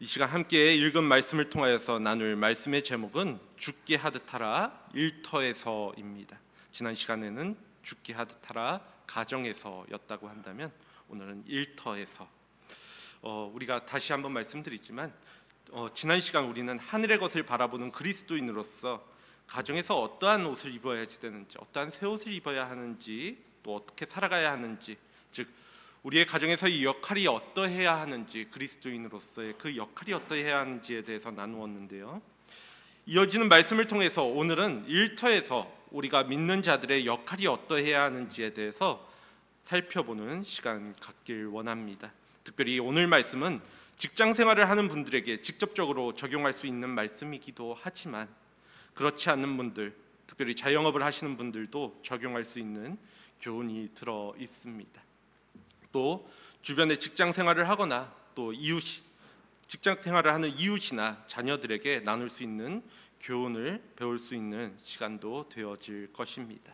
이 시간 함께 읽은 말씀을 통하여서 나눌 말씀의 제목은 죽게 하듯 하라 일터에서입니다. 지난 시간에는 죽게 하듯 하라 가정에서였다고 한다면 오늘은 일터에서. 우리가 다시 한번 말씀드리지만 지난 시간 우리는 하늘의 것을 바라보는 그리스도인으로서 가정에서 어떠한 옷을 입어야지 되는지, 어떠한 새 옷을 입어야 하는지, 또 어떻게 살아가야 하는지, 즉 우리의 가정에서 이 역할이 어떠해야 하는지, 그리스도인으로서의 그 역할이 어떠해야 하는지에 대해서 나누었는데요. 이어지는 말씀을 통해서 오늘은 일터에서 우리가 믿는 자들의 역할이 어떠해야 하는지에 대해서 살펴보는 시간 갖길 원합니다. 특별히 오늘 말씀은 직장 생활을 하는 분들에게 직접적으로 적용할 수 있는 말씀이기도 하지만 그렇지 않는 분들, 특별히 자영업을 하시는 분들도 적용할 수 있는 교훈이 들어 있습니다. 또 주변에 직장 생활을 하거나 또 직장 생활을 하는 이웃이나 자녀들에게 나눌 수 있는 교훈을 배울 수 있는 시간도 되어질 것입니다.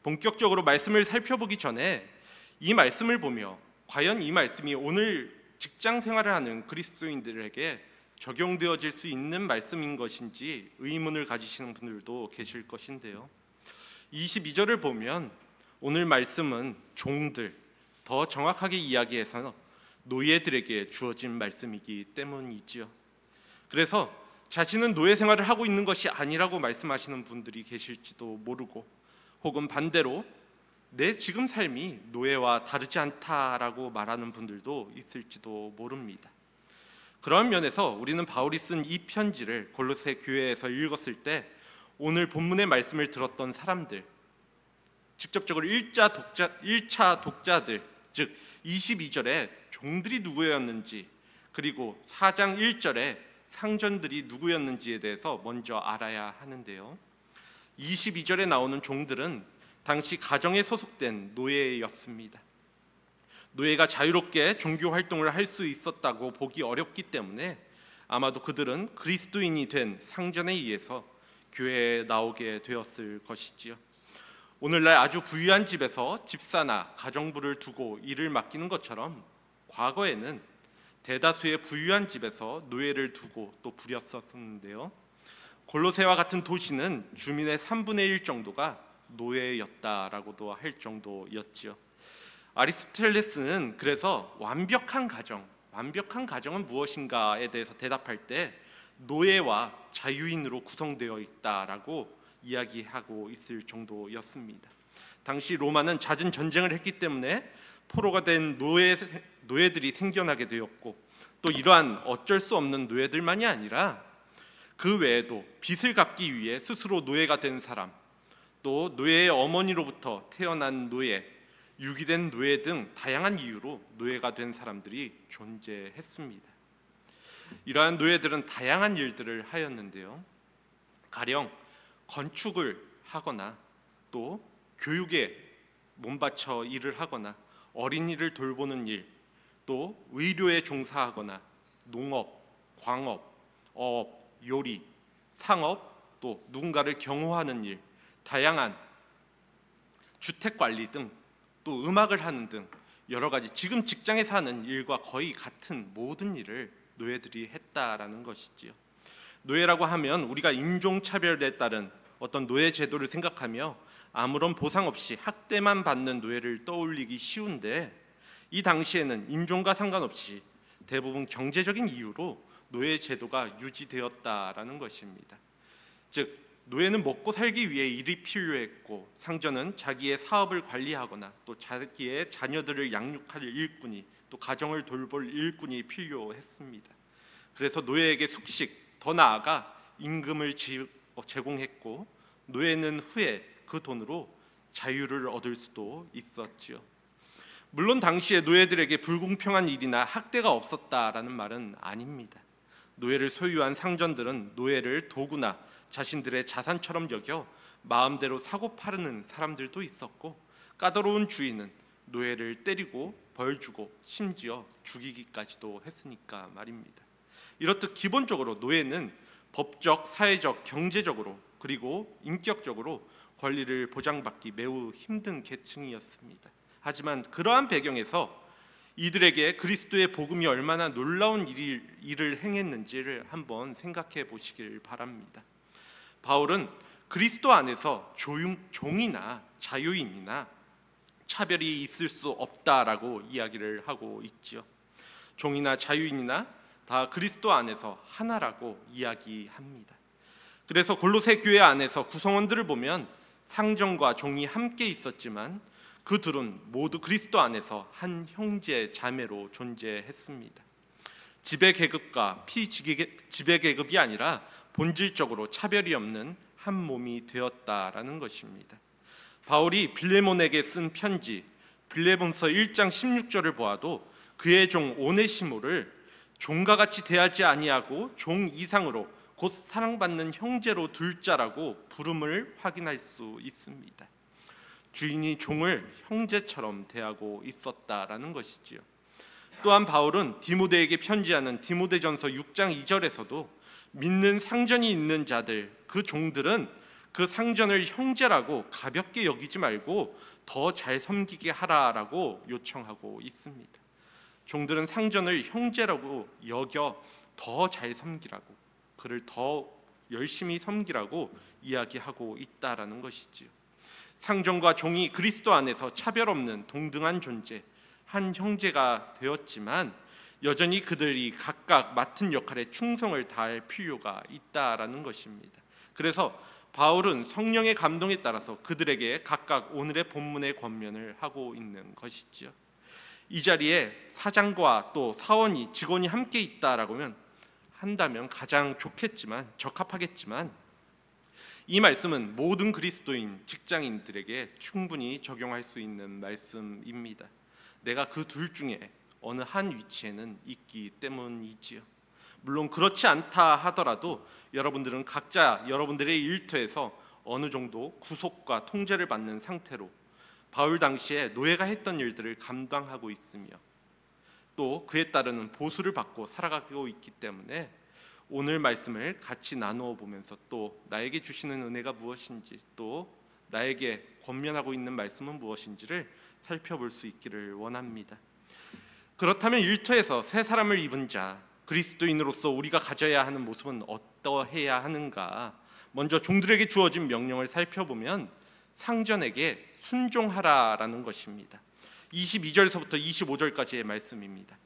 본격적으로 말씀을 살펴보기 전에 이 말씀을 보며 과연 이 말씀이 오늘 직장 생활을 하는 그리스도인들에게 적용되어질 수 있는 말씀인 것인지 의문을 가지시는 분들도 계실 것인데요. 22절을 보면 오늘 말씀은 종들, 더 정확하게 이야기해서 노예들에게 주어진 말씀이기 때문이지요. 그래서 자신은 노예 생활을 하고 있는 것이 아니라고 말씀하시는 분들이 계실지도 모르고, 혹은 반대로 내 지금 삶이 노예와 다르지 않다라고 말하는 분들도 있을지도 모릅니다. 그런 면에서 우리는 바울이 쓴 이 편지를 골로새 교회에서 읽었을 때 오늘 본문의 말씀을 들었던 사람들, 직접적으로 1차 독자들, 즉 22절에 종들이 누구였는지, 그리고 4장 1절에 상전들이 누구였는지에 대해서 먼저 알아야 하는데요. 22절에 나오는 종들은 당시 가정에 소속된 노예였습니다. 노예가 자유롭게 종교 활동을 할 수 있었다고 보기 어렵기 때문에 아마도 그들은 그리스도인이 된 상전에 의해서 교회에 나오게 되었을 것이지요. 오늘날 아주 부유한 집에서 집사나 가정부를 두고 일을 맡기는 것처럼 과거에는 대다수의 부유한 집에서 노예를 두고 또 부렸었는데요. 골로새와 같은 도시는 주민의 3분의 1 정도가 노예였다라고도 할 정도였지요. 아리스토텔레스는 그래서 완벽한 가정은 무엇인가에 대해서 대답할 때 노예와 자유인으로 구성되어 있다라고 이야기하고 있을 정도였습니다. 당시 로마는 잦은 전쟁을 했기 때문에 포로가 된 노예들이 생겨나게 되었고, 또 이러한 어쩔 수 없는 노예들만이 아니라 그 외에도 빚을 갚기 위해 스스로 노예가 된 사람, 또 노예의 어머니로부터 태어난 노예, 유기된 노예 등 다양한 이유로 노예가 된 사람들이 존재했습니다. 이러한 노예들은 다양한 일들을 하였는데요. 가령 건축을 하거나 또 교육에 몸바쳐 일을 하거나 어린이를 돌보는 일, 또 의료에 종사하거나 농업, 광업, 어업, 요리, 상업, 또 누군가를 경호하는 일, 다양한 주택관리 등, 또 음악을 하는 등 여러 가지 지금 직장에서 하는 일과 거의 같은 모든 일을 노예들이 했다라는 것이지요. 노예라고 하면 우리가 인종차별에 따른 어떤 노예 제도를 생각하며 아무런 보상 없이 학대만 받는 노예를 떠올리기 쉬운데, 이 당시에는 인종과 상관없이 대부분 경제적인 이유로 노예 제도가 유지되었다라는 것입니다. 즉 노예는 먹고 살기 위해 일이 필요했고, 상전은 자기의 사업을 관리하거나 또 자기의 자녀들을 양육할 일꾼이, 또 가정을 돌볼 일꾼이 필요했습니다. 그래서 노예에게 숙식, 더 나아가 임금을 제공했고, 노예는 후에 그 돈으로 자유를 얻을 수도 있었지요. 물론 당시에 노예들에게 불공평한 일이나 학대가 없었다라는 말은 아닙니다. 노예를 소유한 상전들은 노예를 도구나 자신들의 자산처럼 여겨 마음대로 사고 파르는 사람들도 있었고, 까다로운 주인은 노예를 때리고 벌 주고 심지어 죽이기까지도 했으니까 말입니다. 이렇듯 기본적으로 노예는 법적, 사회적, 경제적으로 그리고 인격적으로 권리를 보장받기 매우 힘든 계층이었습니다. 하지만 그러한 배경에서 이들에게 그리스도의 복음이 얼마나 놀라운 일을 행했는지를 한번 생각해 보시길 바랍니다. 바울은 그리스도 안에서 종이나 자유인이나 차별이 있을 수 없다라고 이야기를 하고 있죠. 종이나 자유인이나 다 그리스도 안에서 하나라고 이야기합니다. 그래서 골로새 교회 안에서 구성원들을 보면 상정과 종이 함께 있었지만 그 둘은 모두 그리스도 안에서 한 형제 자매로 존재했습니다. 지배계급과 피지배계급이 아니라 본질적으로 차별이 없는 한 몸이 되었다라는 것입니다. 바울이 빌레몬에게 쓴 편지 빌레몬서 1장 16절을 보아도 그의 종 오네시모를 종과 같이 대하지 아니하고 종 이상으로 곧 사랑받는 형제로 둘 자라고 부름을 확인할 수 있습니다. 주인이 종을 형제처럼 대하고 있었다라는 것이지요. 또한 바울은 디모데에게 편지하는 디모데전서 6장 2절에서도 믿는 상전이 있는 자들, 그 종들은 그 상전을 형제라고 가볍게 여기지 말고 더 잘 섬기게 하라라고 요청하고 있습니다. 종들은 상전을 형제라고 여겨 더 잘 섬기라고, 그를 더 열심히 섬기라고 이야기하고 있다라는 것이지요. 상전과 종이 그리스도 안에서 차별 없는 동등한 존재, 한 형제가 되었지만 여전히 그들이 각각 맡은 역할에 충성을 다할 필요가 있다라는 것입니다. 그래서 바울은 성령의 감동에 따라서 그들에게 각각 오늘의 본문의 권면을 하고 있는 것이지요. 이 자리에 사장과 또 사원이, 직원이 함께 있다라고 한다면 가장 좋겠지만, 적합하겠지만 이 말씀은 모든 그리스도인 직장인들에게 충분히 적용할 수 있는 말씀입니다. 내가 그 둘 중에 어느 한 위치에는 있기 때문이지요. 물론 그렇지 않다 하더라도 여러분들은 각자 여러분들의 일터에서 어느 정도 구속과 통제를 받는 상태로 바울 당시에 노예가 했던 일들을 감당하고 있으며 또 그에 따르는 보수를 받고 살아가고 있기 때문에 오늘 말씀을 같이 나누어 보면서 또 나에게 주시는 은혜가 무엇인지, 또 나에게 권면하고 있는 말씀은 무엇인지를 살펴볼 수 있기를 원합니다. 그렇다면 일터에서 새 사람을 입은 자, 그리스도인으로서 우리가 가져야 하는 모습은 어떠해야 하는가? 먼저 종들에게 주어진 명령을 살펴보면 상전에게 순종하라라는 것입니다. 22절서부터 25절까지의 말씀입니다.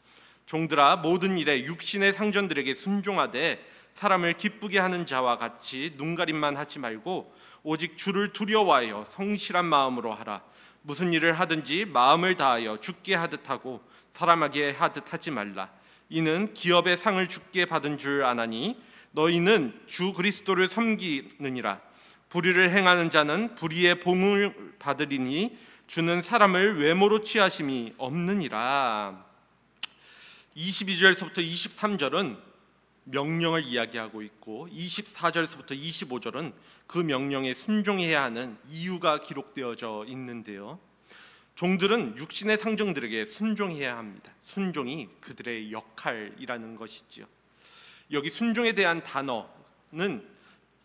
종들아, 모든 일에 육신의 상전들에게 순종하되 사람을 기쁘게 하는 자와 같이 눈가림만 하지 말고 오직 주를 두려워하여 성실한 마음으로 하라. 무슨 일을 하든지 마음을 다하여 주께 하듯 하고 사람에게 하듯 하지 말라. 이는 기업의 상을 주께 받은 줄 아나니 너희는 주 그리스도를 섬기느니라. 불의를 행하는 자는 불의의 봉을 받으리니 주는 사람을 외모로 취하심이 없느니라. 22절서부터 23절은 명령을 이야기하고 있고 24절서부터 25절은 그 명령에 순종해야 하는 이유가 기록되어져 있는데요. 종들은 육신의 상정들에게 순종해야 합니다. 순종이 그들의 역할이라는 것이지요. 여기 순종에 대한 단어는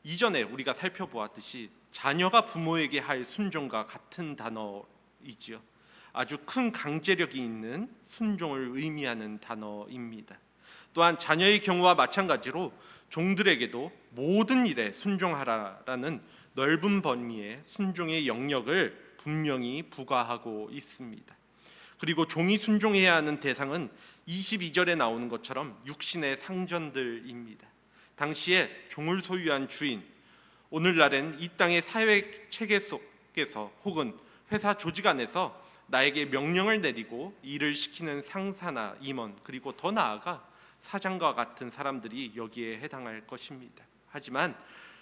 이전에 우리가 살펴보았듯이 자녀가 부모에게 할 순종과 같은 단어이지요. 아주 큰 강제력이 있는 순종을 의미하는 단어입니다. 또한 자녀의 경우와 마찬가지로 종들에게도 모든 일에 순종하라라는 넓은 범위의 순종의 영역을 분명히 부과하고 있습니다. 그리고 종이 순종해야 하는 대상은 22절에 나오는 것처럼 육신의 상전들입니다. 당시에 종을 소유한 주인, 오늘날엔 이 땅의 사회 체계 속에서 혹은 회사 조직 안에서 나에게 명령을 내리고 일을 시키는 상사나 임원, 그리고 더 나아가 사장과 같은 사람들이 여기에 해당할 것입니다. 하지만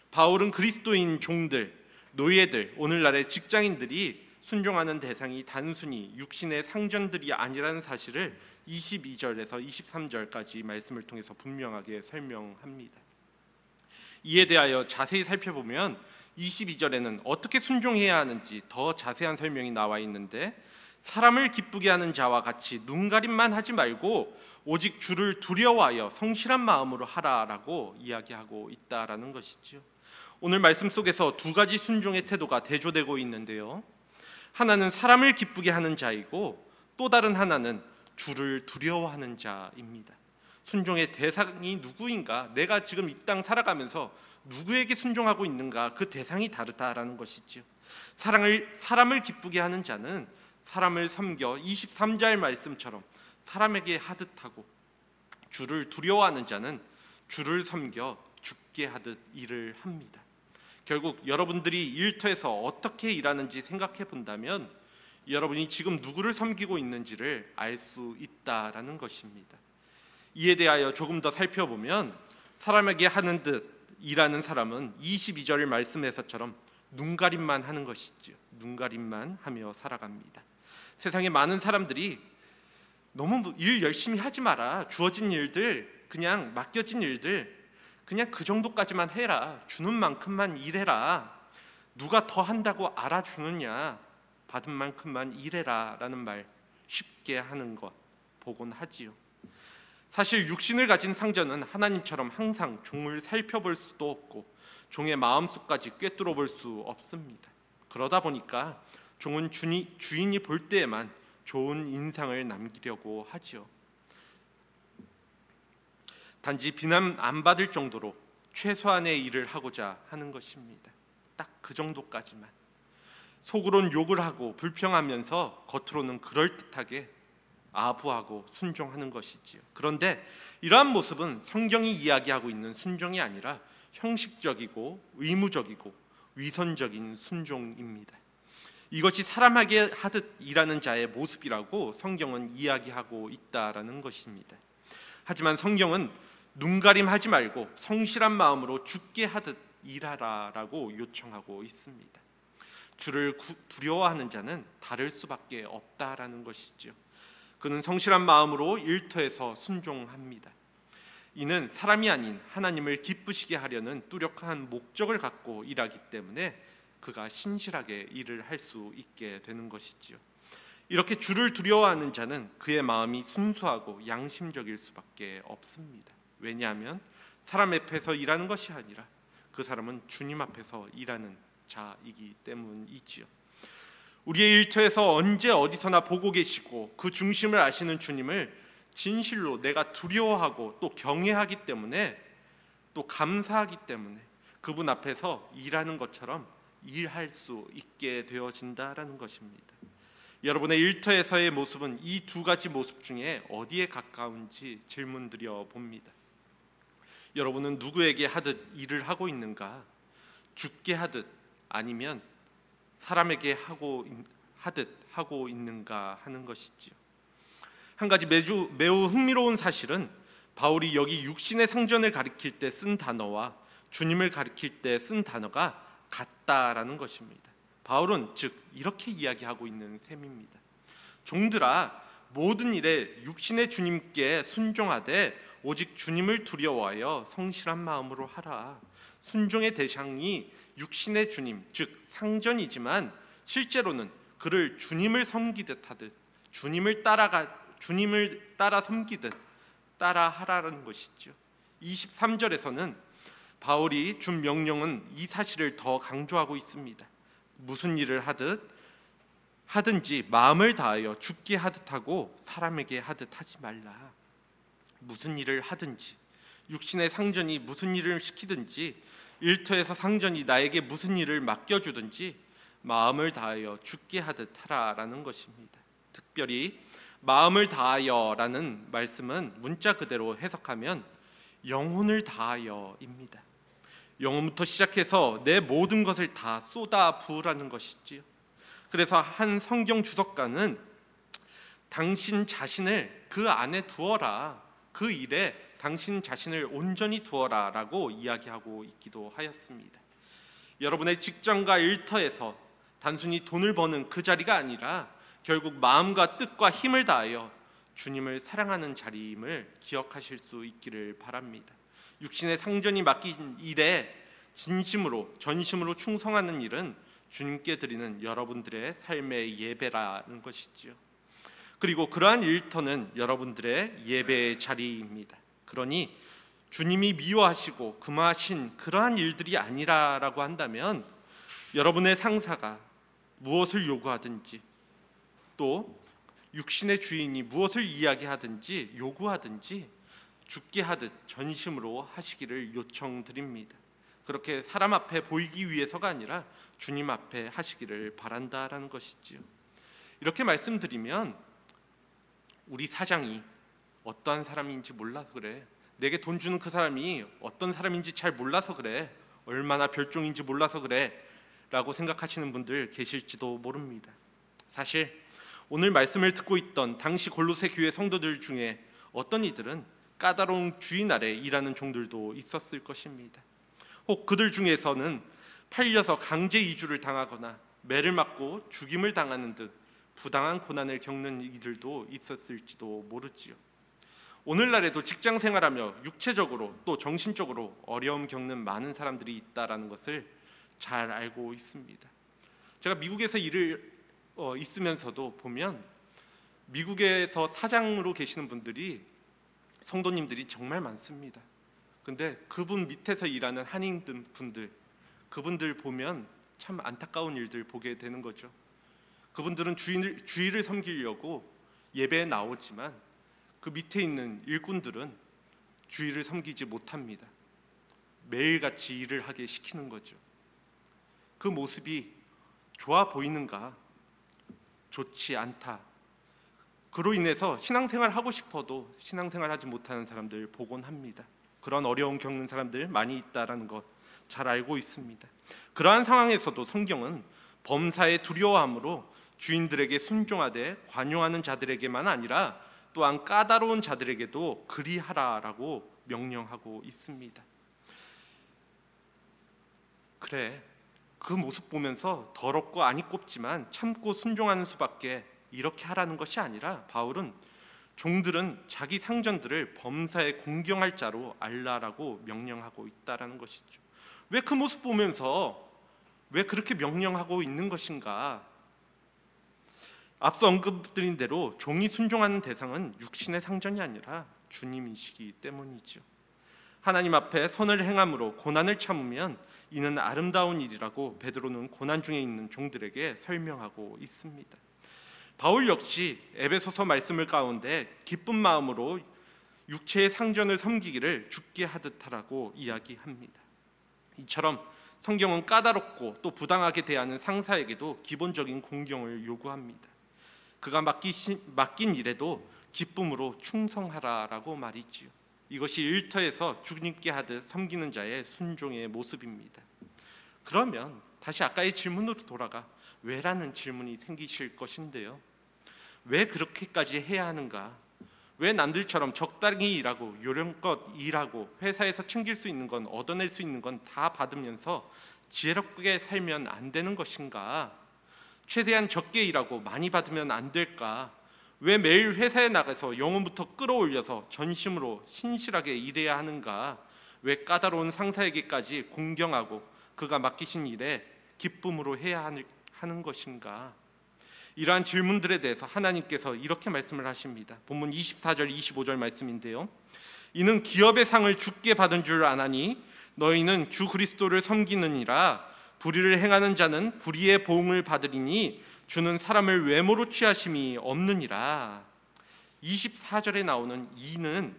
바울은 그리스도인 종들, 노예들, 오늘날의 직장인들이 순종하는 대상이 단순히 육신의 상전들이 아니라는 사실을 22절에서 23절까지 말씀을 통해서 분명하게 설명합니다. 이에 대하여 자세히 살펴보면 22절에는 어떻게 순종해야 하는지 더 자세한 설명이 나와 있는데, 사람을 기쁘게 하는 자와 같이 눈가림만 하지 말고 오직 주를 두려워하여 성실한 마음으로 하라라고 이야기하고 있다라는 것이죠. 오늘 말씀 속에서 두 가지 순종의 태도가 대조되고 있는데요. 하나는 사람을 기쁘게 하는 자이고 또 다른 하나는 주를 두려워하는 자입니다. 순종의 대상이 누구인가, 내가 지금 이 땅 살아가면서 누구에게 순종하고 있는가, 그 대상이 다르다라는 것이지요. 사람을 기쁘게 하는 자는 사람을 섬겨 23절 말씀처럼 사람에게 하듯 하고, 주를 두려워하는 자는 주를 섬겨 죽게 하듯 일을 합니다. 결국 여러분들이 일터에서 어떻게 일하는지 생각해 본다면 여러분이 지금 누구를 섬기고 있는지를 알 수 있다라는 것입니다. 이에 대하여 조금 더 살펴보면, 사람에게 하는 듯 일하는 사람은 22절 말씀에서처럼 눈가림만 하는 것이죠. 눈가림만 하며 살아갑니다. 세상에 많은 사람들이 너무 일 열심히 하지 마라, 주어진 일들, 그냥 맡겨진 일들 그냥 그 정도까지만 해라, 주는 만큼만 일해라, 누가 더 한다고 알아주느냐, 받은 만큼만 일해라 라는 말 쉽게 하는 것 보곤 하지요. 사실 육신을 가진 상전은 하나님처럼 항상 종을 살펴볼 수도 없고 종의 마음속까지 꿰뚫어 볼 수 없습니다. 그러다 보니까 종은 주인이 볼 때에만 좋은 인상을 남기려고 하지요. 단지 비난 안 받을 정도로 최소한의 일을 하고자 하는 것입니다. 딱 그 정도까지만. 속으론 욕을 하고 불평하면서 겉으로는 그럴듯하게 아부하고 순종하는 것이지요. 그런데 이러한 모습은 성경이 이야기하고 있는 순종이 아니라 형식적이고 의무적이고 위선적인 순종입니다. 이것이 사람에게 하듯 일하는 자의 모습이라고 성경은 이야기하고 있다라는 것입니다. 하지만 성경은 눈가림하지 말고 성실한 마음으로 죽게 하듯 일하라라고 요청하고 있습니다. 주를 두려워하는 자는 다를 수밖에 없다라는 것이죠. 그는 성실한 마음으로 일터에서 순종합니다. 이는 사람이 아닌 하나님을 기쁘시게 하려는 뚜렷한 목적을 갖고 일하기 때문에 그가 신실하게 일을 할 수 있게 되는 것이지요. 이렇게 주를 두려워하는 자는 그의 마음이 순수하고 양심적일 수밖에 없습니다. 왜냐하면 사람 앞에서 일하는 것이 아니라 그 사람은 주님 앞에서 일하는 자이기 때문이지요. 우리의 일터에서 언제 어디서나 보고 계시고 그 중심을 아시는 주님을 진실로 내가 두려워하고 또 경외하기 때문에, 또 감사하기 때문에 그분 앞에서 일하는 것처럼 일할 수 있게 되어진다라는 것입니다. 여러분의 일터에서의 모습은 이 두 가지 모습 중에 어디에 가까운지 질문드려 봅니다. 여러분은 누구에게 하듯 일을 하고 있는가? 죽게 하듯, 아니면 사람에게 하듯 하고 있는가 하는 것이지요. 한 가지 매우 흥미로운 사실은 바울이 여기 육신의 상전을 가리킬 때 쓴 단어와 주님을 가리킬 때 쓴 단어가 같다라는 것입니다. 바울은 즉 이렇게 이야기하고 있는 셈입니다. 종들아, 모든 일에 육신의 주님께 순종하되 오직 주님을 두려워하여 성실한 마음으로 하라. 순종의 대상이 육신의 주님, 즉 상전이지만 실제로는 그를 주님을 섬기듯 하듯, 주님을 따라 섬기듯 따라 하라는 것이죠. 23절에서는 바울이 준 명령은 이 사실을 더 강조하고 있습니다. 무슨 일을 하든지 마음을 다하여 죽게 하듯 하고 사람에게 하듯 하지 말라. 무슨 일을 하든지, 육신의 상전이 무슨 일을 시키든지, 일터에서 상전이 나에게 무슨 일을 맡겨주든지 마음을 다하여 죽게 하듯 하라라는 것입니다. 특별히 마음을 다하여라는 말씀은 문자 그대로 해석하면 영혼을 다하여입니다. 영혼부터 시작해서 내 모든 것을 다 쏟아 부으라는 것이지요. 그래서 한 성경 주석가는 당신 자신을 그 안에 두어라, 그 일에 당신 자신을 온전히 두어라 라고 이야기하고 있기도 하였습니다. 여러분의 직장과 일터에서 단순히 돈을 버는 그 자리가 아니라 결국 마음과 뜻과 힘을 다하여 주님을 사랑하는 자리임을 기억하실 수 있기를 바랍니다. 육신의 상전이 맡긴 일에 진심으로 전심으로 충성하는 일은 주님께 드리는 여러분들의 삶의 예배라는 것이지요. 그리고 그러한 일터는 여러분들의 예배의 자리입니다. 그러니 주님이 미워하시고 금하신 그러한 일들이 아니라라고 한다면 여러분의 상사가 무엇을 요구하든지, 또 육신의 주인이 무엇을 이야기하든지 요구하든지 죽게 하듯 전심으로 하시기를 요청드립니다. 그렇게 사람 앞에 보이기 위해서가 아니라 주님 앞에 하시기를 바란다라는 것이지요. 이렇게 말씀드리면 우리 사장이 어떠한 사람인지 몰라서 그래, 내게 돈 주는 그 사람이 어떤 사람인지 잘 몰라서 그래, 얼마나 별종인지 몰라서 그래 라고 생각하시는 분들 계실지도 모릅니다. 사실 오늘 말씀을 듣고 있던 당시 골로새 교회 성도들 중에 어떤 이들은 까다로운 주인 아래 일하는 종들도 있었을 것입니다. 혹 그들 중에서는 팔려서 강제 이주를 당하거나 매를 맞고 죽임을 당하는 듯 부당한 고난을 겪는 이들도 있었을지도 모르지요. 오늘날에도 직장 생활하며 육체적으로 또 정신적으로 어려움 겪는 많은 사람들이 있다라는 것을 잘 알고 있습니다. 제가 미국에서 일을 있으면서도 보면 미국에서 사장으로 계시는 분들이, 성도님들이 정말 많습니다. 근데 그분 밑에서 일하는 한인분들, 그분들 보면 참 안타까운 일들 보게 되는 거죠. 그분들은 주일을 섬기려고 예배에 나오지만 그 밑에 있는 일꾼들은 주일을 섬기지 못합니다. 매일같이 일을 하게 시키는 거죠. 그 모습이 좋아 보이는가? 좋지 않다. 그로 인해서 신앙생활 하고 싶어도 신앙생활 하지 못하는 사람들 보곤 합니다. 그런 어려움 겪는 사람들 많이 있다라는 것 잘 알고 있습니다. 그러한 상황에서도 성경은 범사에 두려워함으로 주인들에게 순종하되 관용하는 자들에게만 아니라 또한 까다로운 자들에게도 그리하라라고 명령하고 있습니다. 그래, 그 모습 보면서 더럽고 아니 꼽지만 참고 순종하는 수밖에, 이렇게 하라는 것이 아니라 바울은 종들은 자기 상전들을 범사에 공경할 자로 알라라고 명령하고 있다라는 것이죠. 왜 그 모습 보면서 왜 그렇게 명령하고 있는 것인가? 앞서 언급드린 대로 종이 순종하는 대상은 육신의 상전이 아니라 주님이시기 때문이죠. 하나님 앞에 선을 행함으로 고난을 참으면 이는 아름다운 일이라고 베드로는 고난 중에 있는 종들에게 설명하고 있습니다. 바울 역시 에베소서 말씀을 가운데 기쁜 마음으로 육체의 상전을 섬기기를 주께 하듯 하라고 이야기합니다. 이처럼 성경은 까다롭고 또 부당하게 대하는 상사에게도 기본적인 공경을 요구합니다. 그가 맡긴 일에도 기쁨으로 충성하라라고 말이지요. 이것이 일터에서 주님께 하듯 섬기는 자의 순종의 모습입니다. 그러면 다시 아까의 질문으로 돌아가 왜라는 질문이 생기실 것인데요. 왜 그렇게까지 해야 하는가? 왜 남들처럼 적당히 일하고 요령껏 일하고 회사에서 챙길 수 있는 건, 얻어낼 수 있는 건 다 받으면서 지혜롭게 살면 안 되는 것인가? 최대한 적게 일하고 많이 받으면 안 될까? 왜 매일 회사에 나가서 영혼부터 끌어올려서 전심으로 신실하게 일해야 하는가? 왜 까다로운 상사에게까지 공경하고 그가 맡기신 일에 기쁨으로 해야 하는 것인가? 이러한 질문들에 대해서 하나님께서 이렇게 말씀을 하십니다. 본문 24절 25절 말씀인데요. 이는 기업의 상을 주께 받은 줄 아나니 너희는 주 그리스도를 섬기느니라. 불의를 행하는 자는 불의의 보응을 받으리니 주는 사람을 외모로 취하심이 없느니라. 24절에 나오는 이는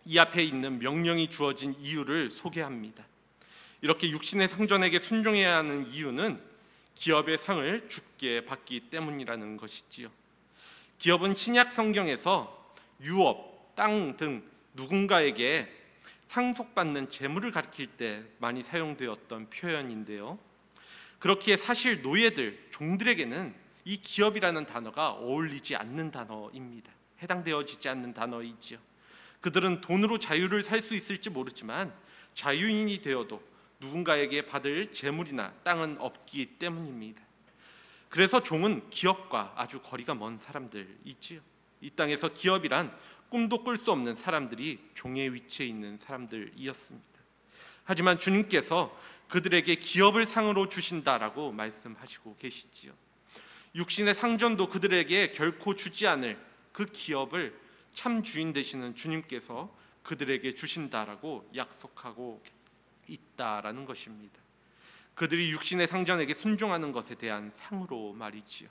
이 앞에 있는 명령이 주어진 이유를 소개합니다. 이렇게 육신의 상전에게 순종해야 하는 이유는 기업의 상을 주께 받기 때문이라는 것이지요. 기업은 신약 성경에서 유업, 땅 등 누군가에게 상속받는 재물을 가리킬 때 많이 사용되었던 표현인데요. 그렇기에 사실 노예들, 종들에게는 이 기업이라는 단어가 어울리지 않는 단어입니다. 해당되어지지 않는 단어이지요. 그들은 돈으로 자유를 살 수 있을지 모르지만 자유인이 되어도 누군가에게 받을 재물이나 땅은 없기 때문입니다. 그래서 종은 기업과 아주 거리가 먼 사람들이지요. 이 땅에서 기업이란 꿈도 꿀 수 없는 사람들이 종의 위치에 있는 사람들이었습니다. 하지만 주님께서 그들에게 기업을 상으로 주신다라고 말씀하시고 계시지요. 육신의 상전도 그들에게 결코 주지 않을 그 기업을 참 주인 되시는 주님께서 그들에게 주신다라고 약속하고 있다라는 것입니다. 그들이 육신의 상전에게 순종하는 것에 대한 상으로 말이지요.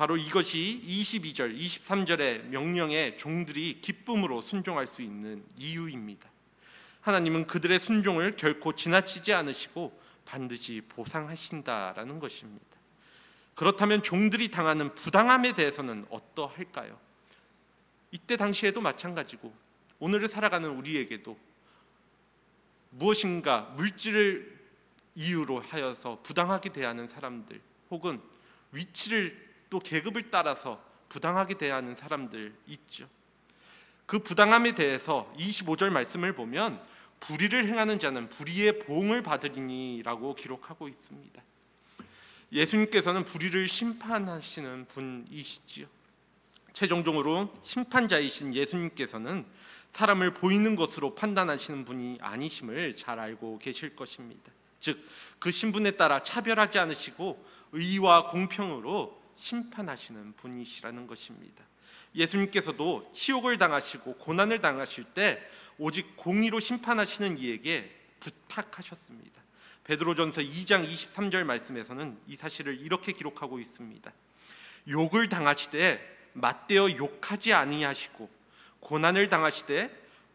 바로 이것이 22절, 23절의 명령에 종들이 기쁨으로 순종할 수 있는 이유입니다. 하나님은 그들의 순종을 결코 지나치지 않으시고 반드시 보상하신다라는 것입니다. 그렇다면 종들이 당하는 부당함에 대해서는 어떠할까요? 이때 당시에도 마찬가지고 오늘을 살아가는 우리에게도 무엇인가 물질을 이유로 하여서 부당하게 대하는 사람들, 혹은 위치를 또 계급을 따라서 부당하게 대하는 사람들 있죠. 그 부당함에 대해서 25절 말씀을 보면 불의를 행하는 자는 불의의 보응을 받으리니라고 기록하고 있습니다. 예수님께서는 불의를 심판하시는 분이시지요. 최종적으로 심판자이신 예수님께서는 사람을 보이는 것으로 판단하시는 분이 아니심을 잘 알고 계실 것입니다. 즉, 그 신분에 따라 차별하지 않으시고 의와 공평으로 심판하시는 분이시라는 것입니다. 예수님께서도 치욕을 당하시고 고난을 당하실 때 오직 공의로 심판하시는 이에게 부탁하셨습니다. 베드로전서 2장 23절 말씀에서는 이 사실을 이렇게 기록하고 있습니다. 욕을 당하시되 맞대어 욕하지 아니하시고 고난을 당하시되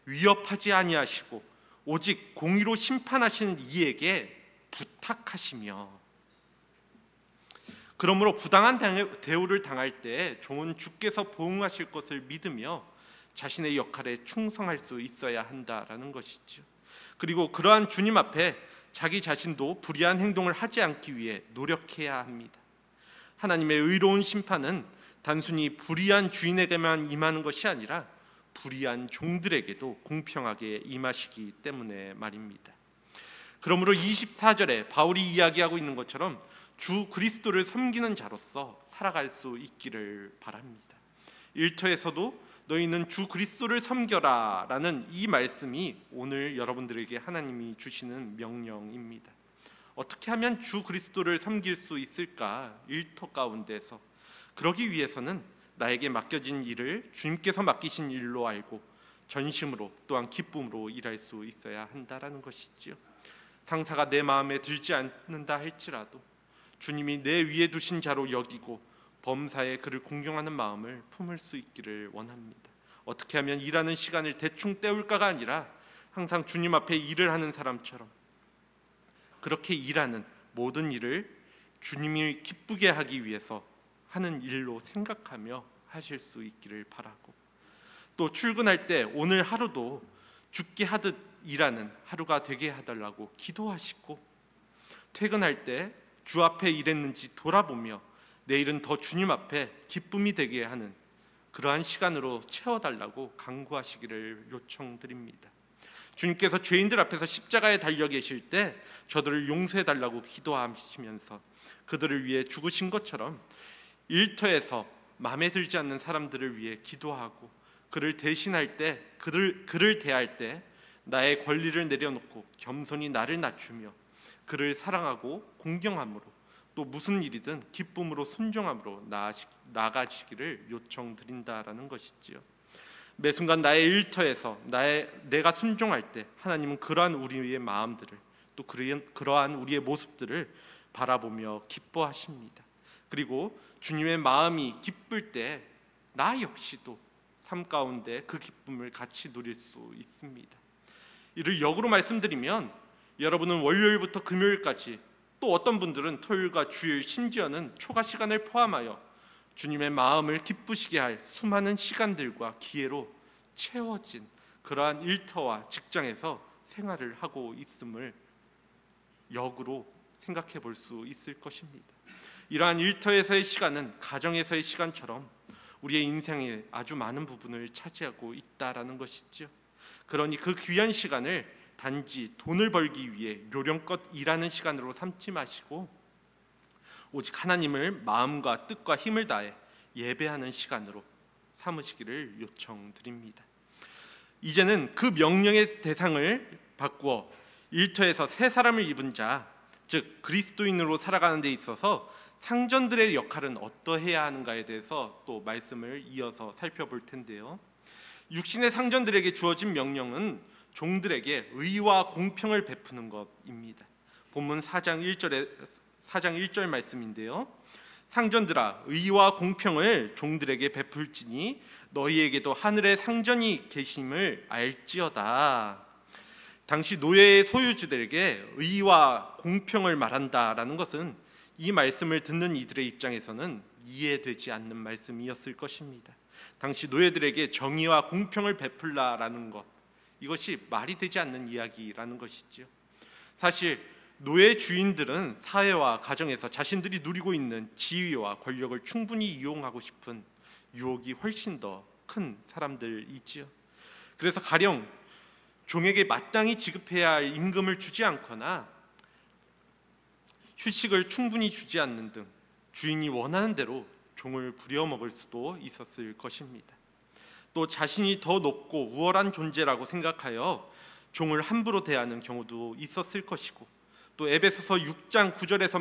위협하지 아니하시고 오직 공의로 심판하시는 이에게 부탁하시며. 그러므로 부당한 대우를 당할 때 종은 주께서 보응하실 것을 믿으며 자신의 역할에 충성할 수 있어야 한다라는 것이죠. 그리고 그러한 주님 앞에 자기 자신도 불의한 행동을 하지 않기 위해 노력해야 합니다. 하나님의 의로운 심판은 단순히 불의한 주인에게만 임하는 것이 아니라 불의한 종들에게도 공평하게 임하시기 때문에 말입니다. 그러므로 24절에 바울이 이야기하고 있는 것처럼 주 그리스도를 섬기는 자로서 살아갈 수 있기를 바랍니다. 일터에서도 너희는 주 그리스도를 섬겨라 라는 이 말씀이 오늘 여러분들에게 하나님이 주시는 명령입니다. 어떻게 하면 주 그리스도를 섬길 수 있을까? 일터 가운데서 그러기 위해서는 나에게 맡겨진 일을 주님께서 맡기신 일로 알고 전심으로 또한 기쁨으로 일할 수 있어야 한다라는 것이지요. 상사가 내 마음에 들지 않는다 할지라도 주님이 내 위에 두신 자로 여기고 범사에 그를 공경하는 마음을 품을 수 있기를 원합니다. 어떻게 하면 일하는 시간을 대충 때울까가 아니라 항상 주님 앞에 일을 하는 사람처럼 그렇게 일하는 모든 일을 주님이 기쁘게 하기 위해서 하는 일로 생각하며 하실 수 있기를 바라고, 또 출근할 때 오늘 하루도 죽게 하듯 일하는 하루가 되게 해달라고 기도하시고, 퇴근할 때 주 앞에 일했는지 돌아보며 내일은 더 주님 앞에 기쁨이 되게 하는 그러한 시간으로 채워달라고 간구하시기를 요청드립니다. 주님께서 죄인들 앞에서 십자가에 달려 계실 때 저들을 용서해달라고 기도하시면서 그들을 위해 죽으신 것처럼 일터에서 마음에 들지 않는 사람들을 위해 기도하고 그를 대신할 때, 그를 대할 때 나의 권리를 내려놓고 겸손히 나를 낮추며 그를 사랑하고 공경함으로 또 무슨 일이든 기쁨으로 순종함으로 나아가시기를 요청드린다라는 것이지요. 매 순간 나의 일터에서 내가 순종할 때 하나님은 그러한 우리의 마음들을 또 그러한 우리의 모습들을 바라보며 기뻐하십니다. 그리고 주님의 마음이 기쁠 때 나 역시도 삶 가운데 그 기쁨을 같이 누릴 수 있습니다. 이를 역으로 말씀드리면 여러분은 월요일부터 금요일까지, 또 어떤 분들은 토요일과 주일, 심지어는 초과 시간을 포함하여 주님의 마음을 기쁘시게 할 수많은 시간들과 기회로 채워진 그러한 일터와 직장에서 생활을 하고 있음을 역으로 생각해 볼 수 있을 것입니다. 이러한 일터에서의 시간은 가정에서의 시간처럼 우리의 인생의 아주 많은 부분을 차지하고 있다라는 것이죠. 그러니 그 귀한 시간을 단지 돈을 벌기 위해 요령껏 일하는 시간으로 삼지 마시고 오직 하나님을 마음과 뜻과 힘을 다해 예배하는 시간으로 삼으시기를 요청드립니다. 이제는 그 명령의 대상을 바꾸어 일터에서 새 사람을 입은 자, 즉 그리스도인으로 살아가는 데 있어서 상전들의 역할은 어떠해야 하는가에 대해서 또 말씀을 이어서 살펴볼 텐데요. 육신의 상전들에게 주어진 명령은 종들에게 의와 공평을 베푸는 것입니다. 본문 4장 1절 말씀인데요. 상전들아, 의와 공평을 종들에게 베풀지니 너희에게도 하늘의 상전이 계심을 알지어다. 당시 노예의 소유주들에게 의와 공평을 말한다라는 것은 이 말씀을 듣는 이들의 입장에서는 이해되지 않는 말씀이었을 것입니다. 당시 노예들에게 정의와 공평을 베풀라라는 것, 이것이 말이 되지 않는 이야기라는 것이지요. 사실 노예 주인들은 사회와 가정에서 자신들이 누리고 있는 지위와 권력을 충분히 이용하고 싶은 유혹이 훨씬 더 큰 사람들이지요. 그래서 가령 종에게 마땅히 지급해야 할 임금을 주지 않거나 휴식을 충분히 주지 않는 등 주인이 원하는 대로 종을 부려먹을 수도 있었을 것입니다. 또 자신이 더 높고 우월한 존재라고 생각하여 종을 함부로 대하는 경우도 있었을 것이고, 또 에베소서 6장 9절에서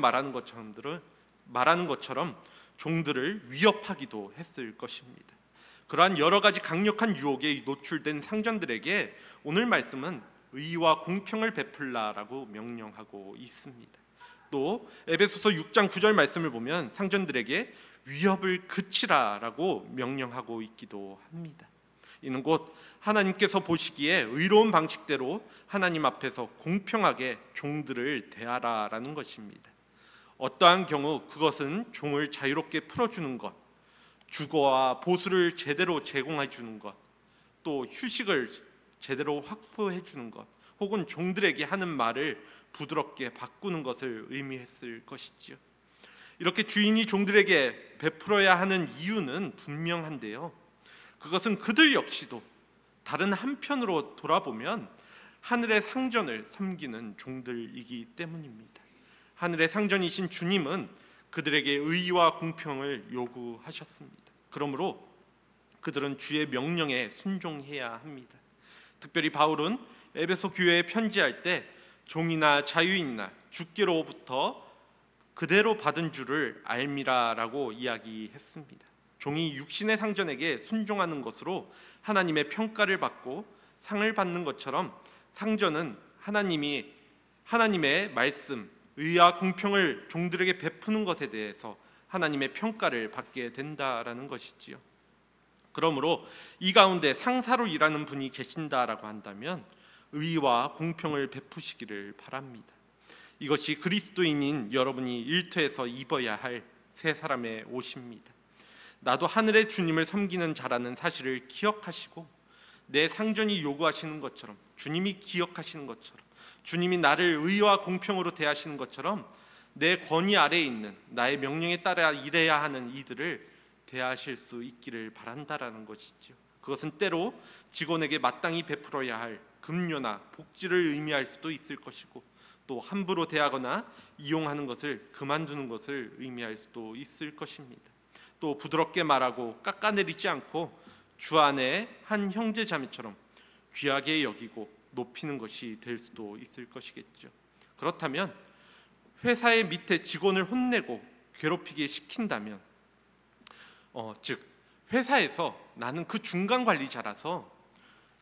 말하는 것처럼 종들을 위협하기도 했을 것입니다. 그러한 여러 가지 강력한 유혹에 노출된 상전들에게 오늘 말씀은 의와 공평을 베풀라라고 명령하고 있습니다. 또 에베소서 6장 9절 말씀을 보면 상전들에게 위협을 그치라라고 명령하고 있기도 합니다. 이는 곧 하나님께서 보시기에 의로운 방식대로 하나님 앞에서 공평하게 종들을 대하라라는 것입니다. 어떠한 경우 그것은 종을 자유롭게 풀어주는 것, 주거와 보수를 제대로 제공해 주는 것, 또 휴식을 제대로 확보해 주는 것, 혹은 종들에게 하는 말을 부드럽게 바꾸는 것을 의미했을 것이지요. 이렇게 주인이 종들에게 베풀어야 하는 이유는 분명한데요, 그것은 그들 역시도 다른 한편으로 돌아보면 하늘의 상전을 섬기는 종들이기 때문입니다. 하늘의 상전이신 주님은 그들에게 의와 공평을 요구하셨습니다. 그러므로 그들은 주의 명령에 순종해야 합니다. 특별히 바울은 에베소 교회에 편지할 때 종이나 자유인이나 주께로부터 그대로 받은 줄을 알미라라고 이야기했습니다. 종이 육신의 상전에게 순종하는 것으로 하나님의 평가를 받고 상을 받는 것처럼 상전은 하나님의 말씀, 의와 공평을 종들에게 베푸는 것에 대해서 하나님의 평가를 받게 된다라는 것이지요. 그러므로 이 가운데 상사로 일하는 분이 계신다라고 한다면 의와 공평을 베푸시기를 바랍니다. 이것이 그리스도인인 여러분이 일터에서 입어야 할 새 사람의 옷입니다. 나도 하늘의 주님을 섬기는 자라는 사실을 기억하시고, 내 상전이 요구하시는 것처럼, 주님이 기억하시는 것처럼, 주님이 나를 의와 공평으로 대하시는 것처럼 내 권위 아래에 있는, 나의 명령에 따라 일해야 하는 이들을 대하실 수 있기를 바란다라는 것이죠. 그것은 때로 직원에게 마땅히 베풀어야 할 급료나 복지를 의미할 수도 있을 것이고, 또 함부로 대하거나 이용하는 것을 그만두는 것을 의미할 수도 있을 것입니다. 또 부드럽게 말하고 깎아내리지 않고 주 안에 한 형제 자매처럼 귀하게 여기고 높이는 것이 될 수도 있을 것이겠죠. 그렇다면 회사의 밑에 직원을 혼내고 괴롭히게 시킨다면, 즉 회사에서 나는 그 중간 관리자라서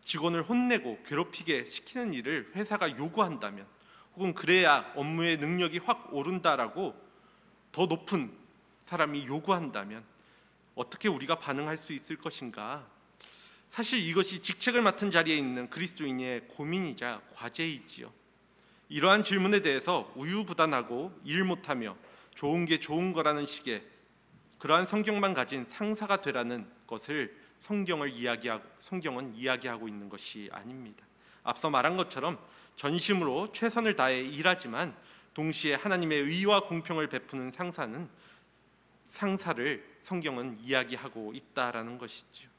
직원을 혼내고 괴롭히게 시키는 일을 회사가 요구한다면, 혹은 그래야 업무의 능력이 확 오른다라고 더 높은 사람이 요구한다면 어떻게 우리가 반응할 수 있을 것인가? 사실 이것이 직책을 맡은 자리에 있는 그리스도인의 고민이자 과제이지요. 이러한 질문에 대해서 우유부단하고 일 못하며 좋은 게 좋은 거라는 식의 그러한 성경만 가진 상사가 되라는 것을 성경은 이야기하고 있는 것이 아닙니다. 앞서 말한 것처럼 전심으로 최선을 다해 일하지만 동시에 하나님의 의와 공평을 베푸는 상사를 성경은 이야기하고 있다라는 것이죠.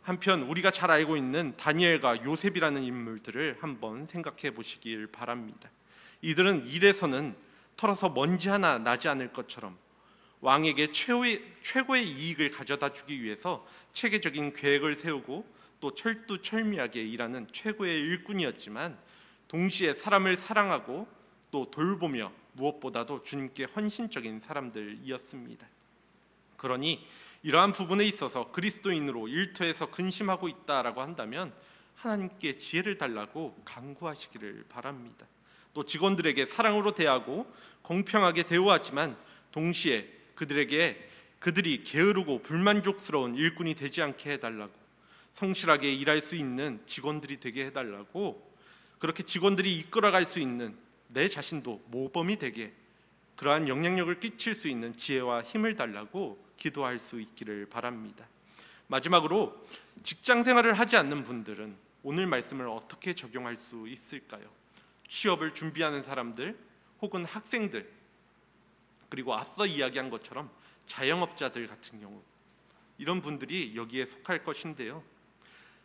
한편 우리가 잘 알고 있는 다니엘과 요셉이라는 인물들을 한번 생각해 보시길 바랍니다. 이들은 일에서는 털어서 먼지 하나 나지 않을 것처럼 왕에게 최고의 이익을 가져다 주기 위해서 체계적인 계획을 세우고 또 철두철미하게 일하는 최고의 일꾼이었지만, 동시에 사람을 사랑하고 또 돌보며 무엇보다도 주님께 헌신적인 사람들이었습니다. 그러니 이러한 부분에 있어서 그리스도인으로 일터에서 근심하고 있다라고 한다면 하나님께 지혜를 달라고 간구하시기를 바랍니다. 또 직원들에게 사랑으로 대하고 공평하게 대우하지만 동시에 그들이 게으르고 불만족스러운 일꾼이 되지 않게 해달라고, 성실하게 일할 수 있는 직원들이 되게 해달라고, 그렇게 직원들이 이끌어갈 수 있는 내 자신도 모범이 되게 그러한 영향력을 끼칠 수 있는 지혜와 힘을 달라고 기도할 수 있기를 바랍니다. 마지막으로 직장 생활을 하지 않는 분들은 오늘 말씀을 어떻게 적용할 수 있을까요? 취업을 준비하는 사람들 혹은 학생들, 그리고 앞서 이야기한 것처럼 자영업자들 같은 경우, 이런 분들이 여기에 속할 것인데요.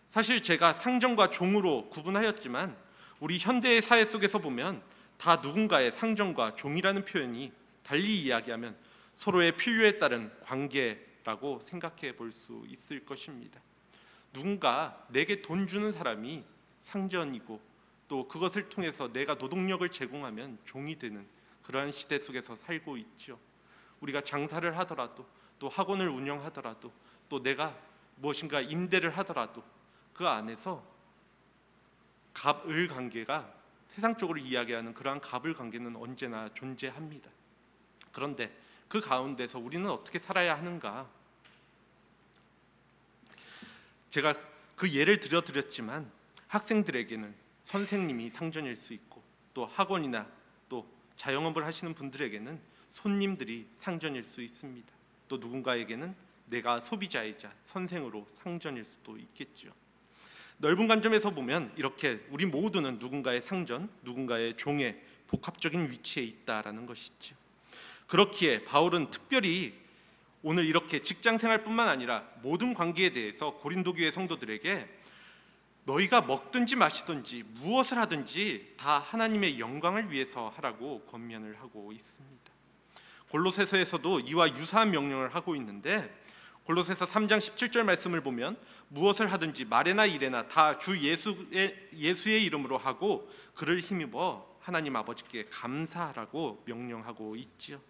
사실 제가 상전과 종으로 구분하였지만 우리 현대의 사회 속에서 보면 다 누군가의 상전과 종이라는 표현이 달리 이야기하면 서로의 필요에 따른 관계라고 생각해 볼 수 있을 것입니다. 누군가 내게 돈 주는 사람이 상전이고, 또 그것을 통해서 내가 노동력을 제공하면 종이 되는 그러한 시대 속에서 살고 있죠. 우리가 장사를 하더라도, 또 학원을 운영하더라도, 또 내가 무엇인가 임대를 하더라도 그 안에서 갑을 관계가, 세상적으로 이야기하는 그러한 갑을 관계는 언제나 존재합니다. 그런데 그 가운데서 우리는 어떻게 살아야 하는가? 제가 그 예를 들어드렸지만 학생들에게는 선생님이 상전일 수 있고, 또 학원이나 또 자영업을 하시는 분들에게는 손님들이 상전일 수 있습니다. 또 누군가에게는 내가 소비자이자 선생으로 상전일 수도 있겠죠. 넓은 관점에서 보면 이렇게 우리 모두는 누군가의 상전, 누군가의 종의 복합적인 위치에 있다라는 것이죠. 그렇기에 바울은 특별히 오늘 이렇게 직장 생활뿐만 아니라 모든 관계에 대해서 고린도 교회 성도들에게 너희가 먹든지 마시든지 무엇을 하든지 다 하나님의 영광을 위해서 하라고 권면을 하고 있습니다. 골로새서에서도 이와 유사한 명령을 하고 있는데, 골로새서 3장 17절 말씀을 보면 무엇을 하든지 말에나 일에나 다 주 예수의 이름으로 하고 그를 힘입어 하나님 아버지께 감사하라고 명령하고 있지요.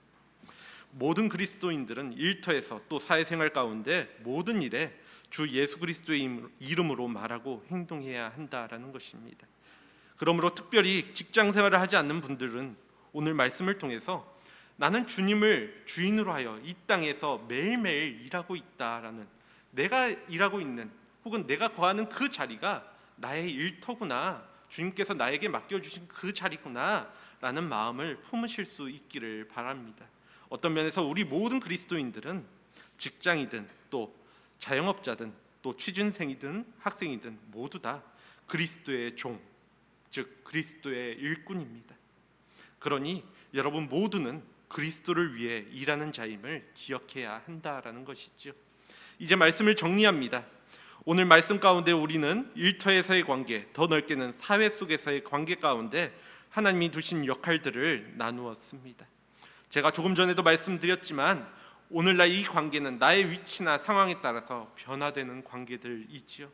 모든 그리스도인들은 일터에서 또 사회생활 가운데 모든 일에 주 예수 그리스도의 이름으로 말하고 행동해야 한다라는 것입니다. 그러므로 특별히 직장 생활을 하지 않는 분들은 오늘 말씀을 통해서 나는 주님을 주인으로 하여 이 땅에서 매일매일 일하고 있다라는, 내가 일하고 있는 혹은 내가 거하는 그 자리가 나의 일터구나, 주님께서 나에게 맡겨주신 그 자리구나 라는 마음을 품으실 수 있기를 바랍니다. 어떤 면에서 우리 모든 그리스도인들은 직장이든 또 자영업자든 또 취준생이든 학생이든 모두 다 그리스도의 종, 즉 그리스도의 일꾼입니다. 그러니 여러분 모두는 그리스도를 위해 일하는 자임을 기억해야 한다라는 것이죠. 이제 말씀을 정리합니다. 오늘 말씀 가운데 우리는 일터에서의 관계, 더 넓게는 사회 속에서의 관계 가운데 하나님이 두신 역할들을 나누었습니다. 제가 조금 전에도 말씀드렸지만 오늘날 이 관계는 나의 위치나 상황에 따라서 변화되는 관계들이지요.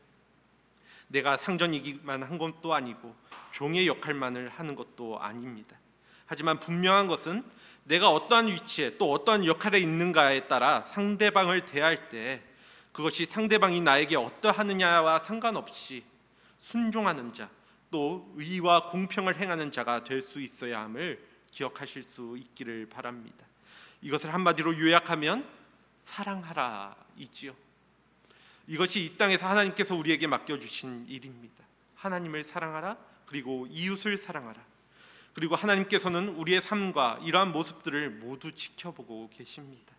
내가 상전이기만 한 것도 아니고 종의 역할만을 하는 것도 아닙니다. 하지만 분명한 것은 내가 어떠한 위치에 또 어떠한 역할에 있는가에 따라 상대방을 대할 때 그것이 상대방이 나에게 어떠하느냐와 상관없이 순종하는 자, 또 의와 공평을 행하는 자가 될 수 있어야 함을 기억하실 수 있기를 바랍니다. 이것을 한마디로 요약하면 사랑하라 이지요. 이것이 이 땅에서 하나님께서 우리에게 맡겨주신 일입니다. 하나님을 사랑하라, 그리고 이웃을 사랑하라. 그리고 하나님께서는 우리의 삶과 이러한 모습들을 모두 지켜보고 계십니다.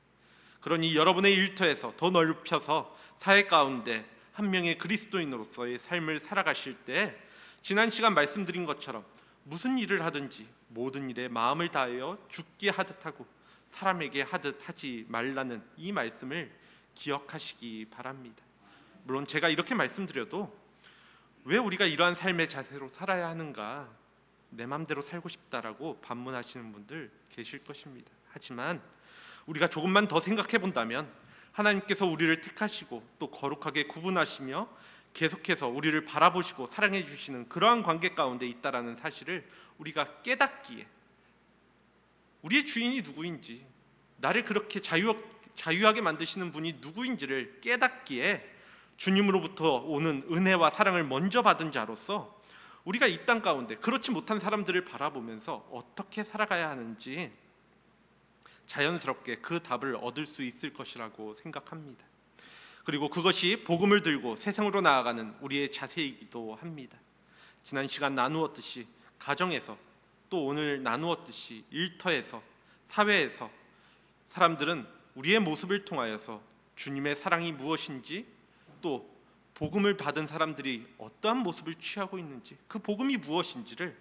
그러니 여러분의 일터에서 더 넓혀서 사회 가운데 한 명의 그리스도인으로서의 삶을 살아가실 때 지난 시간 말씀드린 것처럼 무슨 일을 하든지 모든 일에 마음을 다하여 죽게 하듯 하고 사람에게 하듯 하지 말라는 이 말씀을 기억하시기 바랍니다. 물론 제가 이렇게 말씀드려도 왜 우리가 이러한 삶의 자세로 살아야 하는가, 내 맘대로 살고 싶다라고 반문하시는 분들 계실 것입니다. 하지만 우리가 조금만 더 생각해 본다면 하나님께서 우리를 택하시고 또 거룩하게 구분하시며 계속해서 우리를 바라보시고 사랑해 주시는 그러한 관계 가운데 있다라는 사실을 우리가 깨닫기에, 우리의 주인이 누구인지, 나를 그렇게 자유하게 만드시는 분이 누구인지를 깨닫기에 주님으로부터 오는 은혜와 사랑을 먼저 받은 자로서 우리가 이 땅 가운데 그렇지 못한 사람들을 바라보면서 어떻게 살아가야 하는지 자연스럽게 그 답을 얻을 수 있을 것이라고 생각합니다. 그리고 그것이 복음을 들고 세상으로 나아가는 우리의 자세이기도 합니다. 지난 시간 나누었듯이 가정에서, 또 오늘 나누었듯이 일터에서, 사회에서 사람들은 우리의 모습을 통하여서 주님의 사랑이 무엇인지, 또 복음을 받은 사람들이 어떠한 모습을 취하고 있는지, 그 복음이 무엇인지를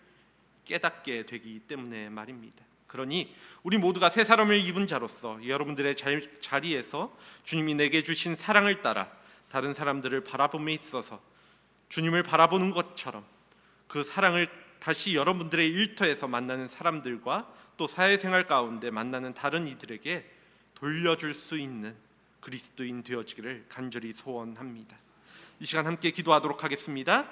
깨닫게 되기 때문에 말입니다. 그러니 우리 모두가 새 사람을 입은 자로서 여러분들의 자리에서 주님이 내게 주신 사랑을 따라 다른 사람들을 바라봄에 있어서 주님을 바라보는 것처럼 그 사랑을 다시 여러분들의 일터에서 만나는 사람들과 또 사회생활 가운데 만나는 다른 이들에게 돌려줄 수 있는 그리스도인 되어지기를 간절히 소원합니다. 이 시간 함께 기도하도록 하겠습니다.